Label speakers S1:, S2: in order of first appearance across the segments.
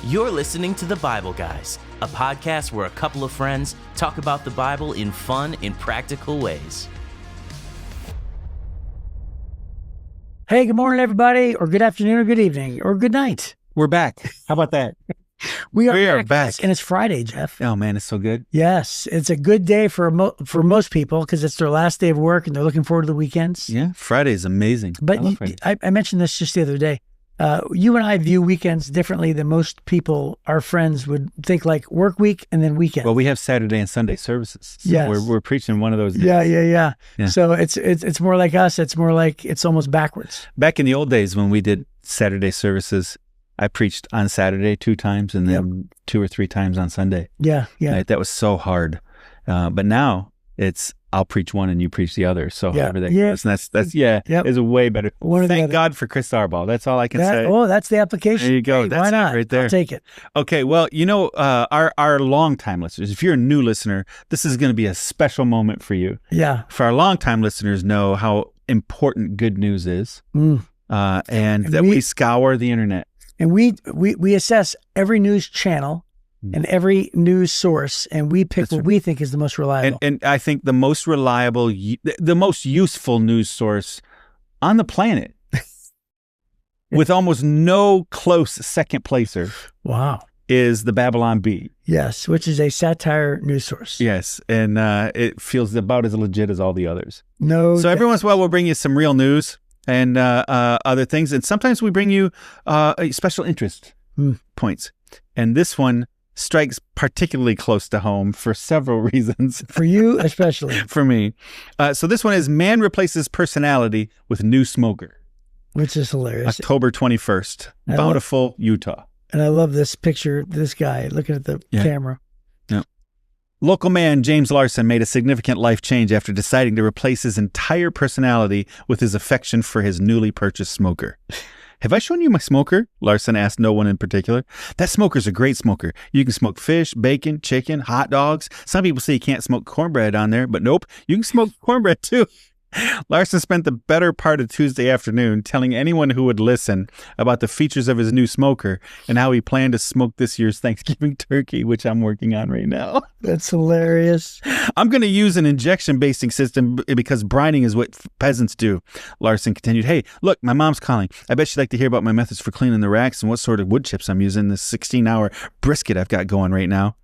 S1: You're listening to The Bible Guys, a podcast where a couple of friends talk about the Bible in fun and practical ways.
S2: Hey, good morning, everybody, or good afternoon, or good evening, or good night.
S3: We're back. How about that?
S2: We
S3: are
S2: back.
S3: back.
S2: And it's Friday, Jeff.
S3: Oh, man, it's so good.
S2: Yes, it's a good day for most people because it's their last day of work and they're looking forward to the weekends.
S3: Yeah, Friday is amazing.
S2: But I mentioned this just the other day. You and I view weekends differently than most people, our friends, would think, like work week and then weekend.
S3: Well, we have Saturday and Sunday services. So
S2: yes.
S3: we're preaching one of those days.
S2: Yeah. So it's more like us. It's more like it's almost backwards.
S3: Back in the old days when we did Saturday services, I preached on Saturday 2 times and then 2 or 3 times on Sunday.
S2: Yeah.
S3: Right? That was so hard. But now it's I'll preach one and you preach the other. So however that goes. And that's is a way better. Thank God for Chris Arbaugh. That's all I can say.
S2: Oh, that's the application.
S3: There you go.
S2: Hey,
S3: that's
S2: why not?
S3: Right there.
S2: I'll take it.
S3: Okay. Well, our longtime listeners, if you're a new listener, this is going to be a special moment for you.
S2: Yeah.
S3: For our longtime listeners know how important good news is. And that we scour the internet.
S2: And we assess every news channel and every news source, and we pick what we think is the most reliable.
S3: And I think the most reliable, the most useful news source on the planet, with almost no close second placer.
S2: Wow.
S3: Is the Babylon Bee.
S2: Yes, which is a satire news source.
S3: Yes, and it feels about as legit as all the others.
S2: So
S3: every once in a while we'll bring you some real news and other things. And sometimes we bring you special interest points. And this one strikes particularly close to home for several reasons.
S2: For you especially.
S3: For me. So this one is Man Replaces Personality with New Smoker.
S2: Which is hilarious.
S3: October 21st, Bountiful, Utah.
S2: And I love this picture, this guy looking at the camera.
S3: Yeah. Local man James Larson made a significant life change after deciding to replace his entire personality with his affection for his newly purchased smoker. Have I shown you my smoker? Larson asked no one in particular. That smoker's a great smoker. You can smoke fish, bacon, chicken, hot dogs. Some people say you can't smoke cornbread on there, but nope, you can smoke cornbread too. Larson spent the better part of Tuesday afternoon telling anyone who would listen about the features of his new smoker and how he planned to smoke this year's Thanksgiving turkey, which I'm working on right now.
S2: That's hilarious.
S3: I'm going to use an injection basting system because brining is what peasants do. Larson continued, hey, look, my mom's calling. I bet she'd like to hear about my methods for cleaning the racks and what sort of wood chips I'm using in this 16-hour brisket I've got going right now.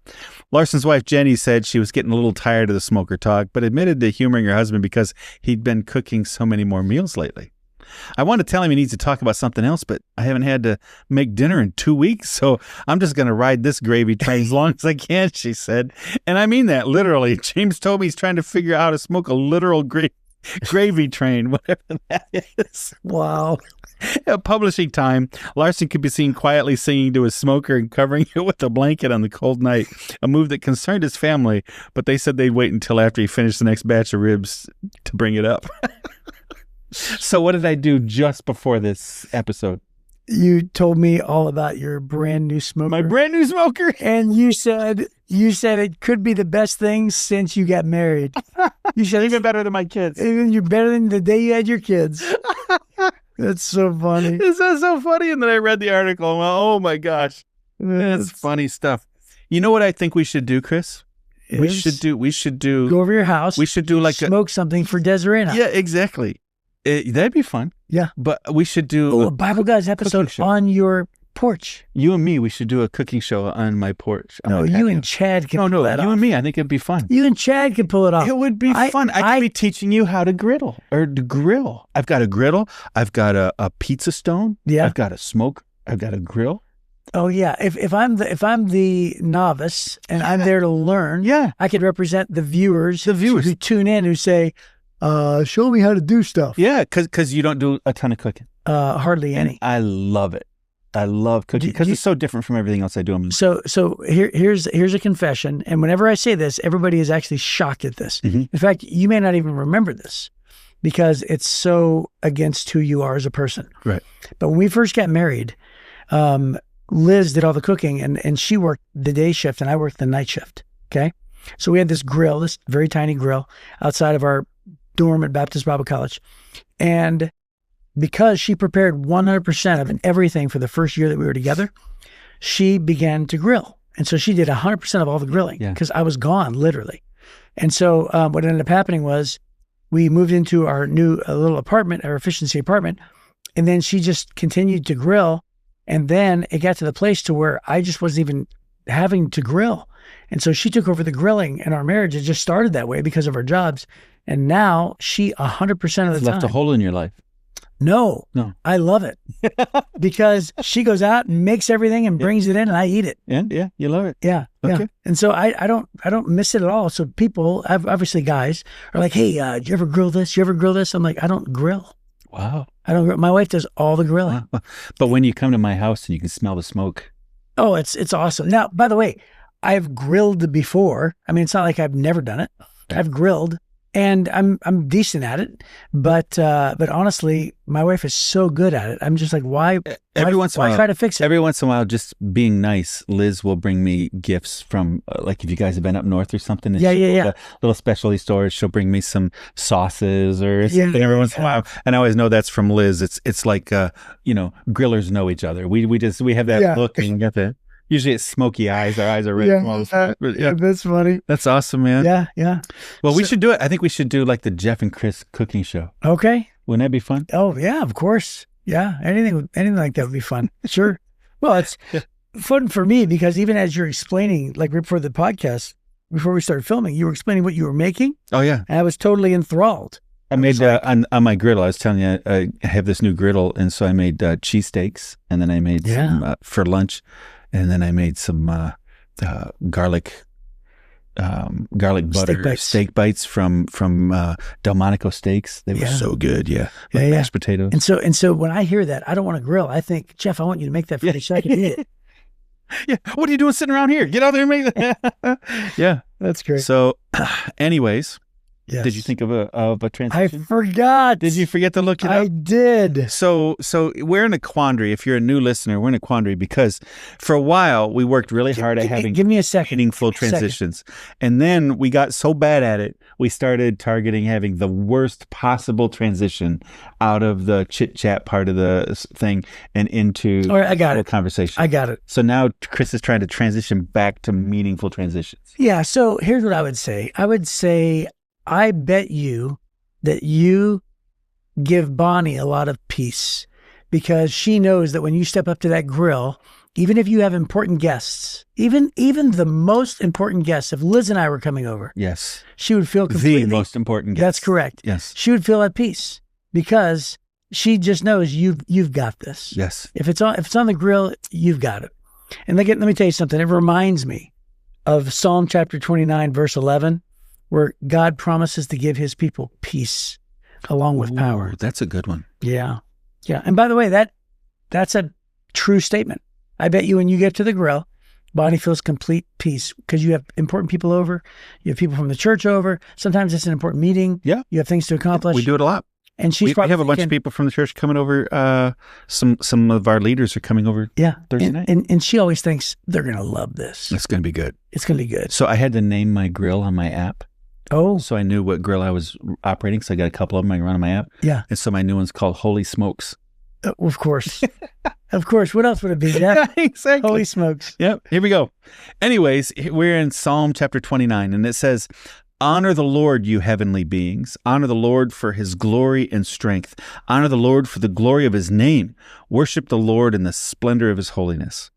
S3: Larson's wife, Jenny, said she was getting a little tired of the smoker talk, but admitted to humoring her husband because he'd been cooking so many more meals lately. I want to tell him he needs to talk about something else, but I haven't had to make dinner in 2 weeks, so I'm just going to ride this gravy train as long as I can, she said. And I mean that literally. James told me he's trying to figure out how to smoke a literal gravy train, whatever that is.
S2: Wow.
S3: At publishing time, Larson could be seen quietly singing to his smoker and covering it with a blanket on the cold night, a move that concerned his family, but they said they'd wait until after he finished the next batch of ribs to bring it up. So what did I do just before this episode?
S2: You told me all about your brand new smoker.
S3: My brand new smoker?
S2: And you said it could be the best thing since you got married. You said
S3: even better than my kids.
S2: Even you're better than the day you had your kids. That's so funny.
S3: This is so funny. And then I read the article and went, oh my gosh. That's funny stuff. You know what I think we should do, Chris? We should do
S2: go over your house.
S3: We should do like
S2: smoke something for Desiree.
S3: Yeah, exactly. That'd be fun.
S2: Yeah.
S3: But we should do
S2: a Bible Guys episode on your porch.
S3: You and me, we should do a cooking show on my porch.
S2: You and Chad can pull that off.
S3: You and me, I think it'd be fun.
S2: You and Chad can pull it off.
S3: It would be fun. I could be teaching you how to grill. I've got a griddle. I've got a pizza stone.
S2: Yeah.
S3: I've got a smoke. I've got a grill.
S2: Oh yeah. If I'm the novice and I'm there to learn, I could represent the viewers who tune in who say, show me how to do stuff.
S3: Yeah, because you don't do a ton of cooking.
S2: Hardly any.
S3: And I love it. I love cooking because it's so different from everything else I do.
S2: So here's a confession, and whenever I say this, everybody is actually shocked at this.
S3: Mm-hmm.
S2: In fact, you may not even remember this because it's so against who you are as a person.
S3: Right.
S2: But when we first got married, Liz did all the cooking, and she worked the day shift, and I worked the night shift. Okay, so we had this grill, this very tiny grill, outside of our dorm at Baptist Bible College, and because she prepared 100% of everything for the first year that we were together, she began to grill. And so she did 100% of all the grilling because I was gone, literally. And so what ended up happening was we moved into our new little apartment, our efficiency apartment, and then she just continued to grill. And then it got to the place to where I just wasn't even having to grill. And so she took over the grilling, and our marriage had just started that way because of our jobs. And now she 100% of the time.
S3: Left a hole in your life.
S2: No, I love it because she goes out and makes everything and brings it in, and I eat it.
S3: And yeah, you love it.
S2: Yeah.
S3: Okay.
S2: Yeah. And so I don't miss it at all. So people, obviously guys are like, hey, do you ever grill this? You ever grill this? I'm like, I don't grill.
S3: Wow.
S2: I don't grill. My wife does all the grilling.
S3: Wow. But when you come to my house and you can smell the smoke.
S2: Oh, it's awesome. Now, by the way, I've grilled before. I mean, it's not like I've never done it.
S3: Okay.
S2: I've grilled. And I'm decent at it, but honestly, my wife is so good at it. I'm just like, why try to fix it?
S3: Every once in a while, just being nice, Liz will bring me gifts from, like if you guys have been up north or something.
S2: Yeah.
S3: Little specialty stores. She'll bring me some sauces or something every once in a while, and I always know that's from Liz. It's like grillers know each other. We have that look and we get that. Usually it's smoky eyes. Our eyes are red.
S2: That's funny.
S3: That's awesome, man.
S2: Yeah.
S3: Well, we should do it. I think we should do like the Jeff and Chris cooking show.
S2: Okay.
S3: Wouldn't that be fun?
S2: Oh, yeah, of course. Yeah. Anything like that would be fun. Sure. Well, it's fun for me because even as you're explaining, like right before the podcast, before we started filming, you were explaining what you were making.
S3: Oh, yeah.
S2: And I was totally enthralled.
S3: I made on my griddle. I was telling you, I have this new griddle, and so I made cheesesteaks, and then I made some for lunch. And then I made some garlic butter steak bites from Delmonico Steaks. They were so good, mashed potato.
S2: And so when I hear that, I don't want to grill. I think, Jeff, I want you to make that for me so I can eat it.
S3: Yeah, what are you doing sitting around here? Get out there and make that. Yeah,
S2: that's great.
S3: So, anyways.
S2: Yes.
S3: Did you think of a transition?
S2: I forgot.
S3: Did you forget to look it up?
S2: I did.
S3: So we're in a quandary. If you're a new listener, we're in a quandary because for a while we worked really hard at having
S2: give me a second.
S3: meaningful transitions. And then we got so bad at it, we started targeting having the worst possible transition out of the chit-chat part of the thing and into
S2: the
S3: conversation.
S2: I got it.
S3: So now Chris is trying to transition back to meaningful transitions.
S2: Yeah. So here's what I would say. I bet you that you give Bonnie a lot of peace because she knows that when you step up to that grill, even if you have important guests, even the most important guests, if Liz and I were coming over,
S3: yes,
S2: she would feel completely.
S3: The most important guest.
S2: That's correct.
S3: Yes.
S2: She would feel at peace because she just knows you've got this.
S3: Yes.
S2: If it's on the grill, you've got it. And let me tell you something. It reminds me of Psalm chapter 29, verse 11. Where God promises to give his people peace along with power.
S3: That's a good one.
S2: Yeah. Yeah. And by the way, that's a true statement. I bet you when you get to the grill, Bonnie feels complete peace because you have important people over. You have people from the church over. Sometimes it's an important meeting.
S3: Yeah.
S2: You have things to accomplish.
S3: We do it a lot.
S2: And we
S3: have a bunch of people from the church coming over. Some of our leaders are coming over Thursday night.
S2: And she always thinks they're going to love this.
S3: It's going to be good.
S2: It's going to be good.
S3: So I had to name my grill on my app.
S2: Oh.
S3: So I knew what grill I was operating, so I got a couple of them I can run on my app.
S2: Yeah.
S3: And so my new one's called Holy Smokes.
S2: Of course. Of course. What else would it be? Yeah,
S3: exactly.
S2: Holy smokes.
S3: Yep. Here we go. Anyways, we're in Psalm chapter 29, and it says, "Honor the Lord, you heavenly beings. Honor the Lord for his glory and strength. Honor the Lord for the glory of his name. Worship the Lord in the splendor of his holiness.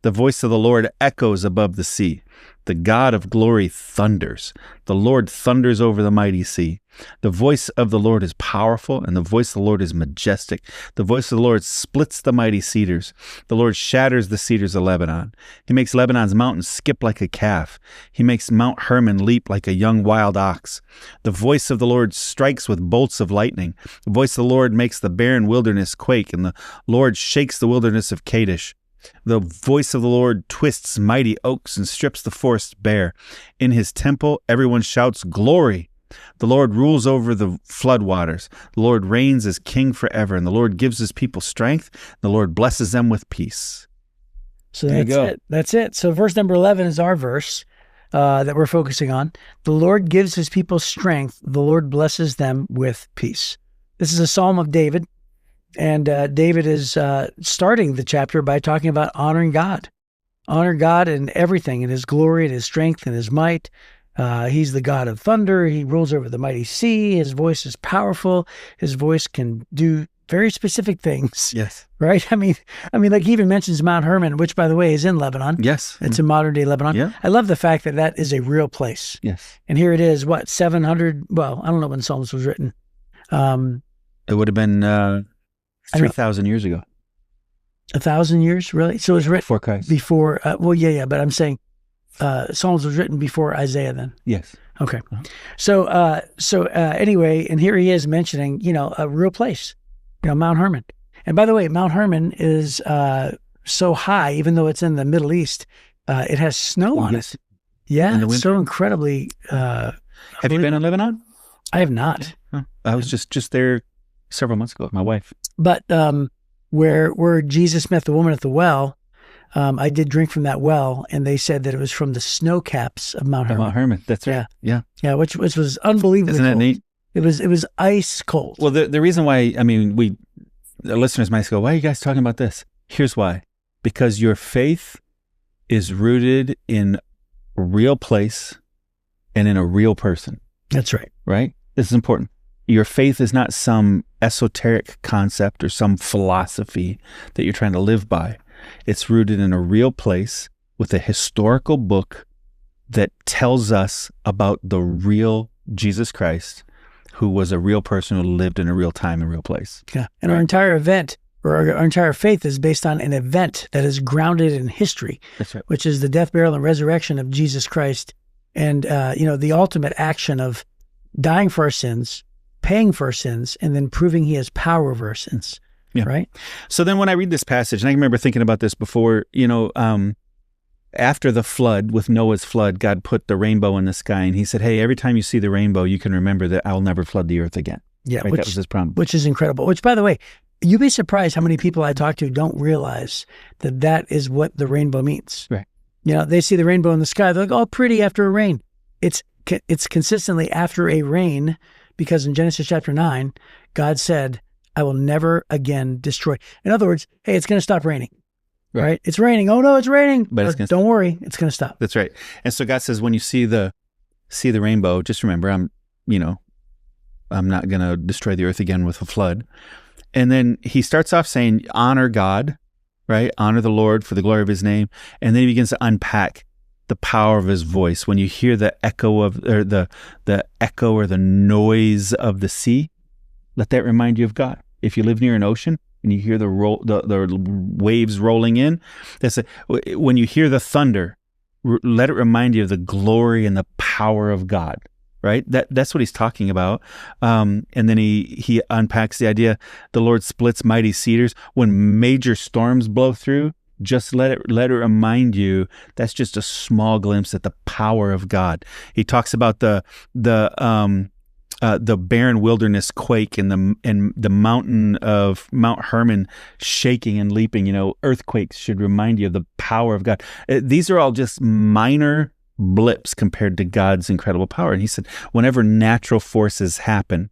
S3: The voice of the Lord echoes above the sea. The God of glory thunders. The Lord thunders over the mighty sea. The voice of the Lord is powerful, and the voice of the Lord is majestic. The voice of the Lord splits the mighty cedars. The Lord shatters the cedars of Lebanon. He makes Lebanon's mountains skip like a calf. He makes Mount Hermon leap like a young wild ox. The voice of the Lord strikes with bolts of lightning. The voice of the Lord makes the barren wilderness quake, and the Lord shakes the wilderness of Kadesh. The voice of the Lord twists mighty oaks and strips the forest bare. In his temple, everyone shouts glory. The Lord rules over the floodwaters. The Lord reigns as king forever, and the Lord gives his people strength. The Lord blesses them with peace."
S2: So that's it. That's it. So verse number 11 is our verse that we're focusing on. The Lord gives his people strength. The Lord blesses them with peace. This is a psalm of David. And David is starting the chapter by talking about honoring God. Honor God in everything, in his glory and his strength and his might. He's the God of thunder. He rules over the mighty sea. His voice is powerful. His voice can do very specific things.
S3: Yes.
S2: Right? I mean, like he even mentions Mount Hermon, which, by the way, is in Lebanon.
S3: Yes.
S2: It's in modern day Lebanon.
S3: Yeah.
S2: I love the fact that that is a real place.
S3: Yes.
S2: And here it is, 700, well, I don't know when Psalms was written.
S3: It would have been 3,000 years ago.
S2: 1,000 years, really? So it was written
S3: Before Christ.
S2: before, but I'm saying Psalms was written before Isaiah then.
S3: Yes.
S2: Okay. So anyway, and here he is mentioning, a real place, Mount Hermon. And by the way, Mount Hermon is so high, even though it's in the Middle East, it has snow on it. Yeah, it's so incredibly.
S3: Have you been in Lebanon?
S2: I have not.
S3: Huh. I was just there several months ago with my wife.
S2: But where Jesus met the woman at the well, I did drink from that well, and they said that it was from the snow caps of Mount Hermon.
S3: Mount Hermon, that's right.
S2: Yeah, which was unbelievably
S3: Isn't that
S2: cold.
S3: neat?
S2: It was ice cold.
S3: Well, the reason why, the listeners might go, why are you guys talking about this? Here's why. Because your faith is rooted in a real place and in a real person.
S2: That's right.
S3: Right? This is important. Your faith is not some esoteric concept or some philosophy that you're trying to live by. It's rooted in a real place with a historical book that tells us about the real Jesus Christ, who was a real person who lived in a real time and real place.
S2: Yeah. And our entire event, or our entire faith, is based on an event that is grounded in history.
S3: That's right.
S2: Which is the death, burial, and resurrection of Jesus Christ. And, the ultimate action of dying for our sins, paying for our sins, and then proving he has power over our sins. Yeah. Right?
S3: So then when I read this passage, and I remember thinking about this before, after the flood, with Noah's flood, God put the rainbow in the sky, and he said, hey, every time you see the rainbow, you can remember that I'll never flood the earth again.
S2: Yeah.
S3: Right? That was his promise.
S2: Which is incredible. Which, by the way, you'd be surprised how many people I talk to don't realize that is what the rainbow means.
S3: Right.
S2: They see the rainbow in the sky. They're like, oh, pretty after a rain. It's consistently after a rain, because in Genesis chapter 9, God said, I will never again destroy. In other words, hey, it's going to stop raining. Right? It's raining. Oh, no, it's raining. But don't worry, it's going to stop.
S3: That's right. And so God says, when you see the rainbow, just remember, I'm not going to destroy the earth again with a flood. And then he starts off saying, honor God, right? Honor the Lord for the glory of his name. And then he begins to unpack the power of his voice. When you hear the echo the echo or the noise of the sea, let that remind you of God. If you live near an ocean and you hear the waves rolling in, when you hear the thunder, let it remind you of the glory and the power of God. Right? That's what he's talking about. And then he unpacks the idea, the Lord splits mighty cedars. When major storms blow through, just let it remind you that's just a small glimpse at the power of God. He talks about the barren wilderness quake and the mountain of Mount Hermon shaking and leaping. Earthquakes should remind you of the power of God. These are all just minor blips compared to God's incredible power. And he said, whenever natural forces happen,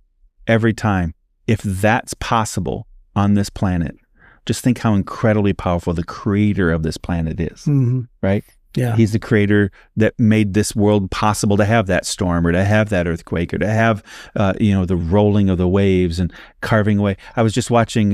S3: every time, if that's possible on this planet, just think how incredibly powerful the creator of this planet is. Mm-hmm. Right?
S2: Yeah.
S3: He's the creator that made this world possible to have that storm or to have that earthquake or to have, the rolling of the waves and carving away. I was just watching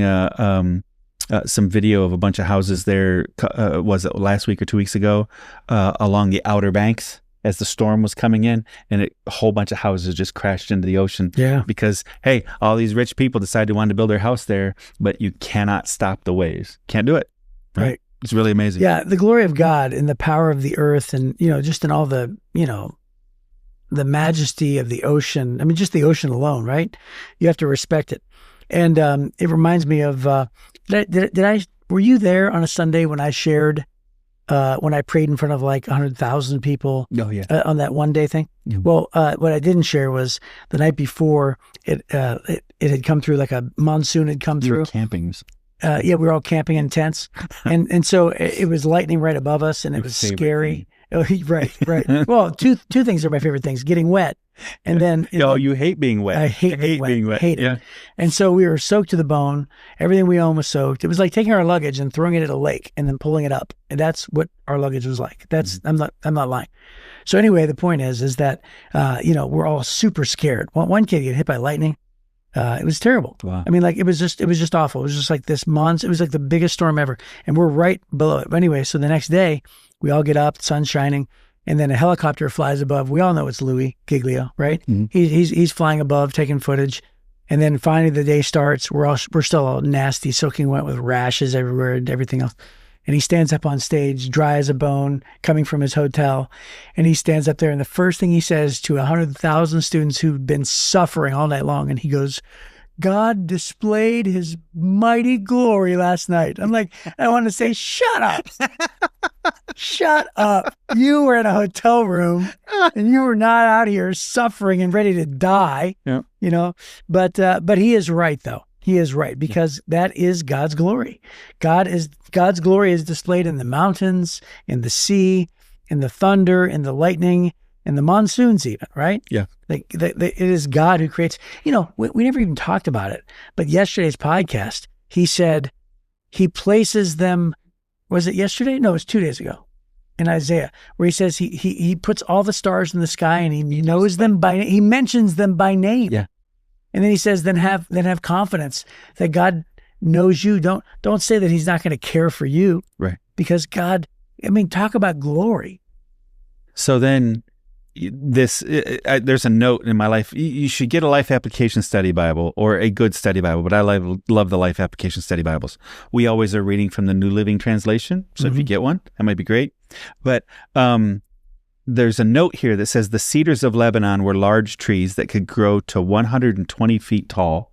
S3: some video of a bunch of houses there, was it last week or 2 weeks ago, along the Outer Banks as the storm was coming in, and a whole bunch of houses just crashed into the ocean.
S2: Yeah.
S3: Because, hey, all these rich people decided to want to build their house there, but you cannot stop the waves. Can't do it.
S2: Right.
S3: It's really amazing.
S2: Yeah. The glory of God and the power of the earth and, just in all the, the majesty of the ocean. I mean, just the ocean alone, right? You have to respect it. And it reminds me of, were you there on a Sunday when I shared, when I prayed in front of like 100,000 people?
S3: Oh, yeah.
S2: On that one day thing?
S3: Yeah.
S2: Well, what I didn't share was the night before it had come through, like a monsoon had come through.
S3: You were camping.
S2: We were all camping in tents. and so it was lightning right above us, and it was scary. Oh, right. Well, two things are my favorite things: getting wet, and then
S3: you hate being wet.
S2: I hate being wet. Hate it.
S3: Yeah.
S2: And so we were soaked to the bone. Everything we owned was soaked. It was like taking our luggage and throwing it at a lake and then pulling it up. And that's what our luggage was like. That's I'm not lying. So anyway, the point is that we're all super scared. One kid get hit by lightning. It was terrible.
S3: Wow.
S2: I mean, like it was just awful. It was just like this monster. It was like the biggest storm ever, and we're right below it. But anyway, so the next day we all get up, the sun's shining, and then a helicopter flies above. We all know it's Louis Giglio, right? Mm-hmm. He's flying above, taking footage, and then finally the day starts. We're still all nasty, soaking wet with rashes everywhere and everything else. And he stands up on stage, dry as a bone, coming from his hotel. And he stands up there, and the first thing he says to 100,000 students who've been suffering all night long, and he goes, "God displayed his mighty glory last night." I'm like, I want to say, shut up. Shut up. You were in a hotel room, and you were not out here suffering and ready to die, But he is right, though. He is right, because that is God's glory. God's glory is displayed in the mountains, in the sea, in the thunder, in the lightning, in the monsoons even, right?
S3: Yeah.
S2: Like it is God who creates, we never even talked about it, but yesterday's podcast, he said he places them, was it yesterday? No, it was 2 days ago in Isaiah, where he says he puts all the stars in the sky and he knows them he mentions them by name.
S3: Yeah.
S2: And then he says, then have confidence that God knows you. Don't say that he's not going to care for you.
S3: Right.
S2: Because God, talk about glory.
S3: So then there's a note in my life. You should get a Life Application Study Bible or a good study Bible, but I love the Life Application Study Bibles. We always are reading from the New Living Translation. So if you get one, that might be great. But there's a note here that says the cedars of Lebanon were large trees that could grow to 120 feet tall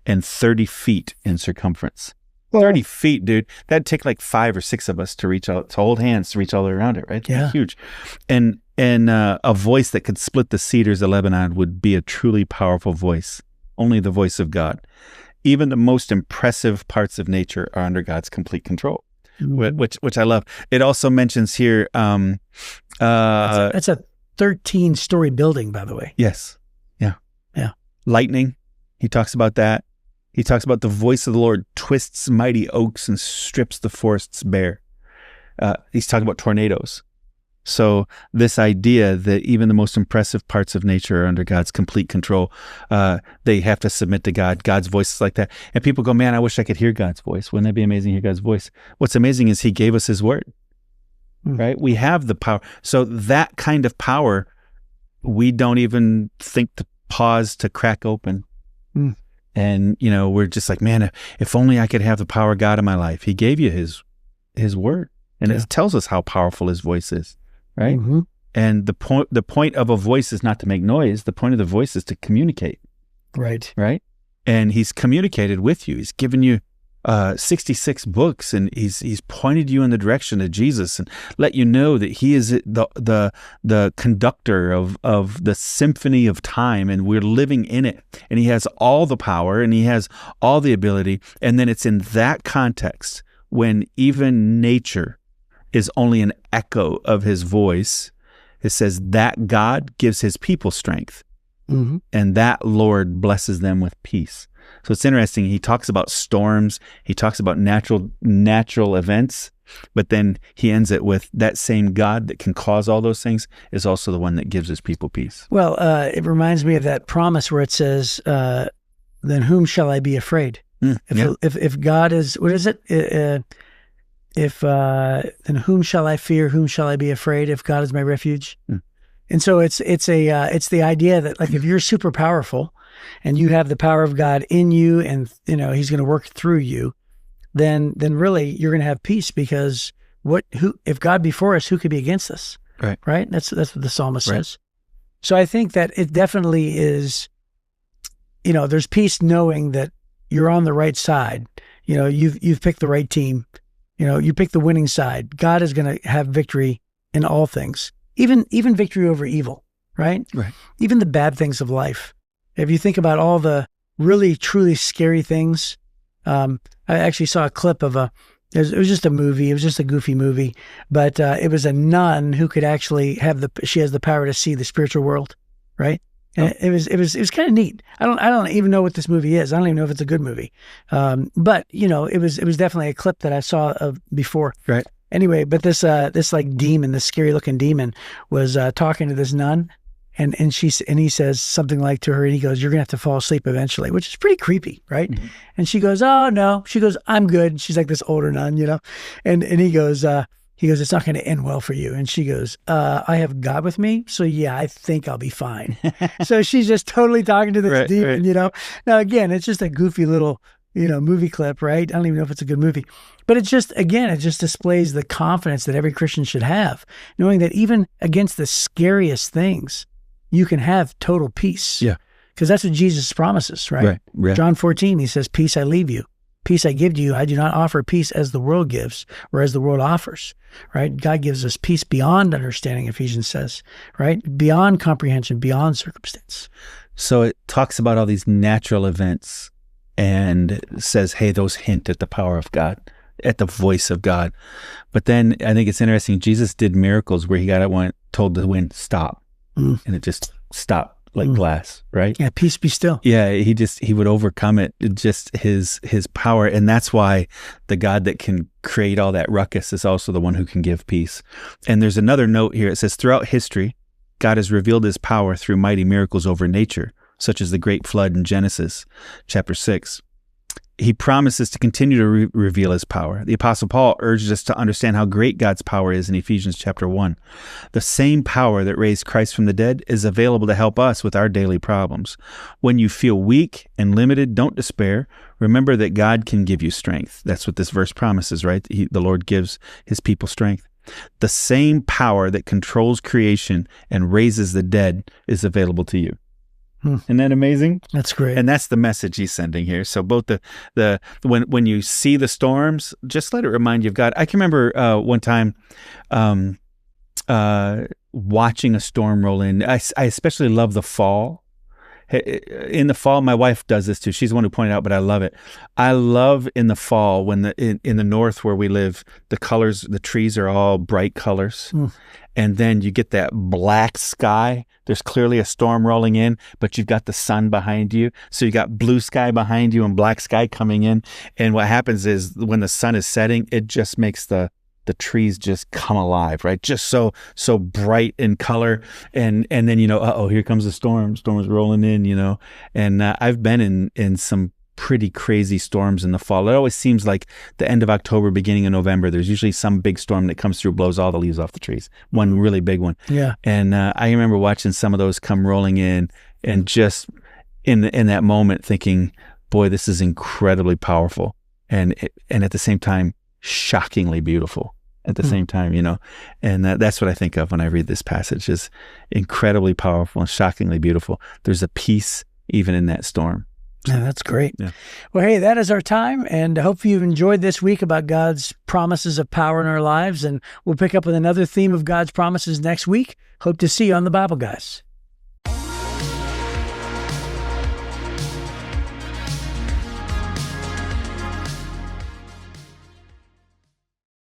S3: and 30 feet in circumference. 30 feet, dude. That'd take like 5 or 6 of us to hold hands to reach all the way around it, right?
S2: Yeah.
S3: Huge. And a voice that could split the cedars of Lebanon would be a truly powerful voice. Only the voice of God. Even the most impressive parts of nature are under God's complete control, which I love. It also mentions here...
S2: that's a 13-story building, by the way.
S3: Yes. Yeah.
S2: Yeah.
S3: Lightning. He talks about that. He talks about the voice of the Lord twists mighty oaks and strips the forests bare. He's talking about tornadoes. So this idea that even the most impressive parts of nature are under God's complete control, they have to submit to God. God's voice is like that. And people go, man, I wish I could hear God's voice. Wouldn't that be amazing to hear God's voice? What's amazing is he gave us his word. Right? We have the power. So that kind of power, we don't even think to pause to crack open. And, we're just like, man, if only I could have the power of God in my life. He gave you his word. And it tells us how powerful his voice is, right? Mm-hmm. And the point of a voice is not to make noise. The point of the voice is to communicate.
S2: Right.
S3: Right? And he's communicated with you. He's given you 66 books, and he's pointed you in the direction of Jesus and let you know that he is the conductor of the symphony of time, and we're living in it, and he has all the power and he has all the ability. And then it's in that context when even nature is only an echo of his voice. It says that God gives his people strength, and that Lord blesses them with peace. So it's interesting. He talks about storms. He talks about natural events, but then he ends it with that same God that can cause all those things is also the one that gives his people peace. Well,
S2: it reminds me of that promise where it says, then whom shall I be afraid? If God is, what is it? Then whom shall I fear? Whom shall I be afraid? If God is my refuge. And so it's the idea that, like, if you're super powerful and you have the power of God in you, and he's going to work through you, then really you're going to have peace, because if God be for us, who could be against us? Right? That's what the psalmist says. So I think that it definitely is, there's peace knowing that you're on the right side. You've picked the right team. You pick the winning side. God is going to have victory in all things, even victory over evil, right? Even the bad things of life. If you think about all the really, truly scary things, I actually saw a clip of a It was just a movie. It was just a goofy movie, but it was a nun who could actually she has the power to see the spiritual world, right? And it was kind of neat. I don't even know what this movie is. I don't even know if it's a good movie. But it was definitely a clip that I saw of before.
S3: Right.
S2: Anyway, but this like demon, this scary looking demon was talking to this nun. And he says something like to her, and he goes, "You're gonna have to fall asleep eventually," which is pretty creepy, right? Mm-hmm. And she goes, "Oh no," she goes, "I'm good." She's like this older nun, and he goes, "It's not going to end well for you." And she goes, "I have God with me, so yeah, I think I'll be fine." So she's just totally talking to this demon, Now again, it's just a goofy little movie clip, right? I don't even know if it's a good movie, but it just displays the confidence that every Christian should have, knowing that even against the scariest things, you can have total peace.
S3: Yeah.
S2: Because that's what Jesus promises, right?
S3: Right.
S2: John 14, he says, "Peace I leave you. Peace I give to you. I do not offer peace as the world gives or as the world offers," right? God gives us peace beyond understanding, Ephesians says, right? Beyond comprehension, beyond circumstance.
S3: So it talks about all these natural events and says, hey, those hint at the power of God, at the voice of God. But then I think it's interesting. Jesus did miracles where he told the wind, stop. And it just stopped like glass, right?
S2: Yeah, peace be still.
S3: Yeah, he would overcome it, just his power. And that's why the God that can create all that ruckus is also the one who can give peace. And there's another note here. It says, throughout history, God has revealed his power through mighty miracles over nature, such as the great flood in Genesis chapter 6. He promises to continue to reveal his power. The Apostle Paul urges us to understand how great God's power is in Ephesians chapter 1. The same power that raised Christ from the dead is available to help us with our daily problems. When you feel weak and limited, don't despair. Remember that God can give you strength. That's what this verse promises, right? The Lord gives his people strength. The same power that controls creation and raises the dead is available to you. Isn't that amazing?
S2: That's great.
S3: And that's the message he's sending here. So both when you see the storms, just let it remind you of God. I can remember one time watching a storm roll in. I especially love the fall. In the fall, my wife does this too. She's the one who pointed out, but I love it. I love in the fall when in the north where we live, the trees are all bright colors. And then you get that black sky. There's clearly a storm rolling in, but you've got the sun behind you. So you got blue sky behind you and black sky coming in. And what happens is when the sun is setting, it just makes the trees just come alive, right? Just so bright in color. And then, here comes the storm. Storm is rolling in, And I've been in some pretty crazy storms in the fall. It always seems like the end of October, beginning of November, there's usually some big storm that comes through, blows all the leaves off the trees. One really big one.
S2: Yeah.
S3: And I remember watching some of those come rolling in and just in that moment thinking, boy, this is incredibly powerful. And at the same time, shockingly beautiful at the same time, and that's what I think of when I read this passage, is incredibly powerful and shockingly beautiful. There's a peace even in that storm.
S2: Yeah, that's great.
S3: Yeah.
S2: Well, hey, that is our time, and I hope you've enjoyed this week about God's promises of power in our lives, and we'll pick up with another theme of God's promises next week. Hope to see you on the Bible Guys.